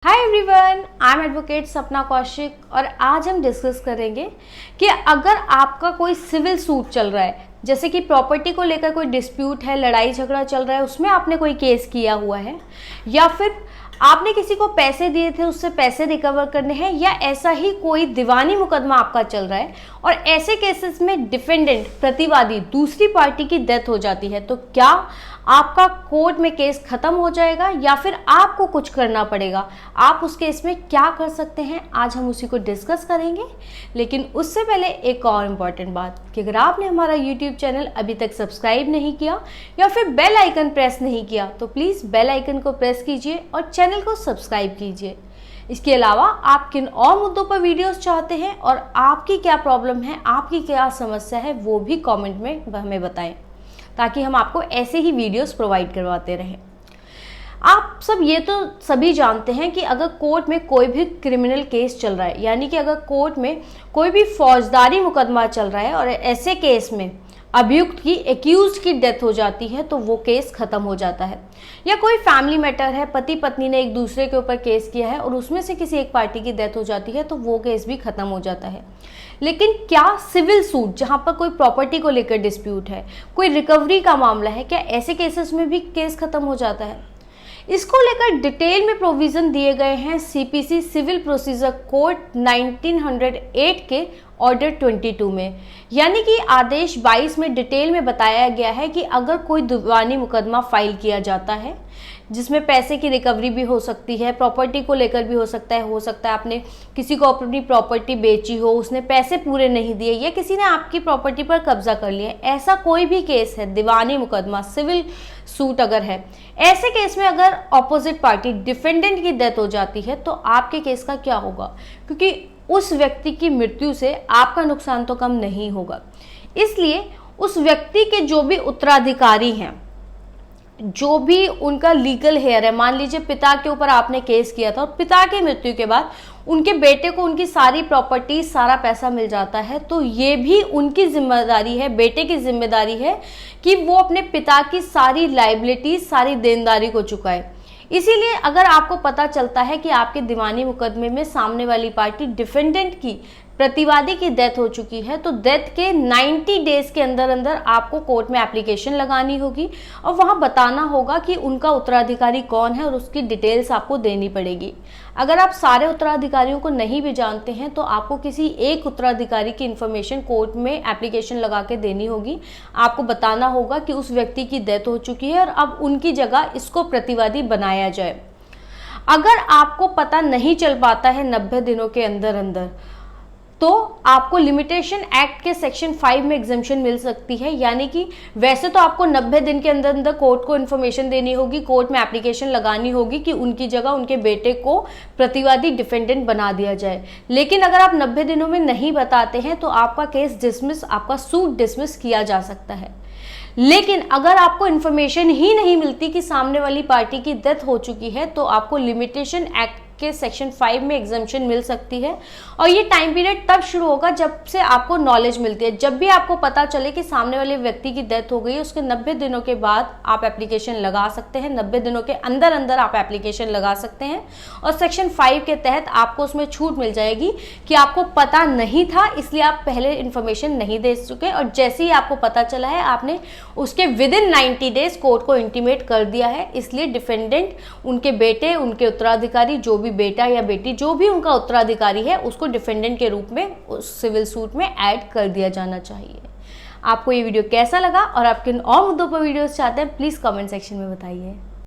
Hi everyone, I am advocate सपना कौशिक और आज हम डिस्कस करेंगे कि अगर आपका कोई सिविल सूट चल रहा है, जैसे कि प्रॉपर्टी को लेकर कोई डिस्प्यूट है, लड़ाई झगड़ा चल रहा है, उसमें आपने कोई केस किया हुआ है या फिर आपने किसी को पैसे दिए थे उससे पैसे रिकवर करने हैं या ऐसा ही कोई दीवानी मुकदमा आपका चल रहा है और ऐसे केसेस में डिफेंडेंट प्रतिवादी दूसरी पार्टी की डेथ हो जाती है, तो क्या आपका कोर्ट में केस खत्म हो जाएगा या फिर आपको कुछ करना पड़ेगा? आप उस केस में क्या कर सकते हैं, आज हम उसी को डिस्कस करेंगे। लेकिन उससे पहले एक और इम्पॉर्टेंट बात कि अगर आपने हमारा यूट्यूब चैनल अभी तक सब्सक्राइब नहीं किया या फिर बेल आइकन प्रेस नहीं किया तो प्लीज़ बेल आइकन को प्रेस कीजिए और चैनल को सब्सक्राइब कीजिए। इसके अलावा आप किन और मुद्दों पर वीडियोस चाहते हैं और आपकी क्या प्रॉब्लम है, आपकी क्या समस्या है, वो भी कमेंट में हमें बताएं ताकि हम आपको ऐसे ही वीडियोस प्रोवाइड करवाते रहें। आप सब ये तो सभी जानते हैं कि अगर कोर्ट में कोई भी क्रिमिनल केस चल रहा है, यानी कि अगर कोर्ट में कोई भी फौजदारी मुकदमा चल रहा है और ऐसे केस में अभियुक्त की एक्यूज्ड की डेथ हो जाती है तो वो केस खत्म हो जाता है। या कोई फैमिली मैटर है, पति पत्नी ने एक दूसरे के ऊपर केस किया है और उसमें से किसी एक पार्टी की डेथ हो जाती है तो वो केस भी खत्म हो जाता है। लेकिन क्या सिविल सूट जहां पर कोई प्रॉपर्टी को लेकर डिस्प्यूट है, कोई रिकवरी का मामला है, क्या ऐसे केसेस में भी केस खत्म हो जाता है? इसको लेकर डिटेल में प्रोविजन दिए गए हैं सीपीसी सिविल प्रोसीजर कोड 1908 के ऑर्डर 22 में, यानी कि आदेश 22 में डिटेल में बताया गया है कि अगर कोई दीवानी मुकदमा फाइल किया जाता है जिसमें पैसे की रिकवरी भी हो सकती है, प्रॉपर्टी को लेकर भी हो सकता है आपने किसी को अपनी प्रॉपर्टी बेची हो, उसने पैसे पूरे नहीं दिए या किसी ने आपकी प्रॉपर्टी पर कब्जा कर लिया, ऐसा कोई भी केस है, दीवानी मुकदमा सिविल सूट अगर है, ऐसे केस में अगर ऑपोजिट पार्टी डिफेंडेंट की डेथ हो जाती है तो आपके केस का क्या होगा? क्योंकि उस व्यक्ति की मृत्यु से आपका नुकसान तो कम नहीं होगा, इसलिए उस व्यक्ति के जो भी उत्तराधिकारी हैं, जो भी उनका लीगल हेयर है, मान लीजिए पिता के ऊपर आपने केस किया था और पिता की मृत्यु के बाद उनके बेटे को उनकी सारी प्रॉपर्टी, सारा पैसा मिल जाता है, तो ये भी उनकी जिम्मेदारी है, बेटे की जिम्मेदारी है कि वो अपने पिता की सारी लायबिलिटी, सारी देनदारी को चुकाए। इसीलिए अगर आपको पता चलता है कि आपके दीवानी मुकदमे में सामने वाली पार्टी डिफेंडेंट की, प्रतिवादी की डेथ हो चुकी है तो डेथ के 90 डेज के अंदर अंदर आपको कोर्ट में एप्लीकेशन लगानी होगी और वहां बताना होगा कि उनका उत्तराधिकारी कौन है और उसकी डिटेल्स आपको देनी पड़ेगी। अगर आप सारे उत्तराधिकारियों को नहीं भी जानते हैं तो आपको किसी एक उत्तराधिकारी की इन्फॉर्मेशन कोर्ट में एप्लीकेशन लगा के देनी होगी। आपको बताना होगा कि उस व्यक्ति की डेथ हो चुकी है और अब उनकी जगह इसको प्रतिवादी बनाया जाए। अगर आपको पता नहीं चल पाता है 90 दिनों के अंदर अंदर तो आपको लिमिटेशन एक्ट के सेक्शन 5 में एग्जम्पशन मिल सकती है, यानी कि वैसे तो आपको 90 दिन के अंदर अंदर कोर्ट को इन्फॉर्मेशन देनी होगी, कोर्ट में एप्लीकेशन लगानी होगी कि उनकी जगह उनके बेटे को प्रतिवादी डिफेंडेंट बना दिया जाए। लेकिन अगर आप 90 दिनों में नहीं बताते हैं तो आपका केस डिसमिस, आपका सूट डिसमिस किया जा सकता है। लेकिन अगर आपको इन्फॉर्मेशन ही नहीं मिलती कि सामने वाली पार्टी की डेथ हो चुकी है तो आपको लिमिटेशन एक्ट के सेक्शन 5 में एग्जम्पशन मिल सकती है और ये टाइम पीरियड तब शुरू होगा जब से आपको नॉलेज मिलती है। जब भी आपको पता चले कि सामने वाले व्यक्ति की डेथ हो गई है उसके 90 दिनों के बाद आप एप्लीकेशन लगा सकते हैं, 90 दिनों के अंदर अंदर आप एप्लीकेशन लगा सकते हैं और सेक्शन 5 के तहत आपको उसमें छूट मिल जाएगी कि आपको पता नहीं था इसलिए आप पहले इन्फॉर्मेशन नहीं दे चुके और जैसे ही आपको पता चला है आपने उसके विदिन 90 डेज कोर्ट को इंटीमेट कर दिया है, इसलिए डिफेंडेंट, उनके बेटे, उनके उत्तराधिकारी, जो भी बेटा या बेटी, जो भी उनका उत्तराधिकारी है, उसको डिफेंडेंट के रूप में उस सिविल सूट में ऐड कर दिया जाना चाहिए। आपको ये वीडियो कैसा लगा और आप किन और मुद्दों पर वीडियोस चाहते हैं प्लीज़ कमेंट सेक्शन में बताइए।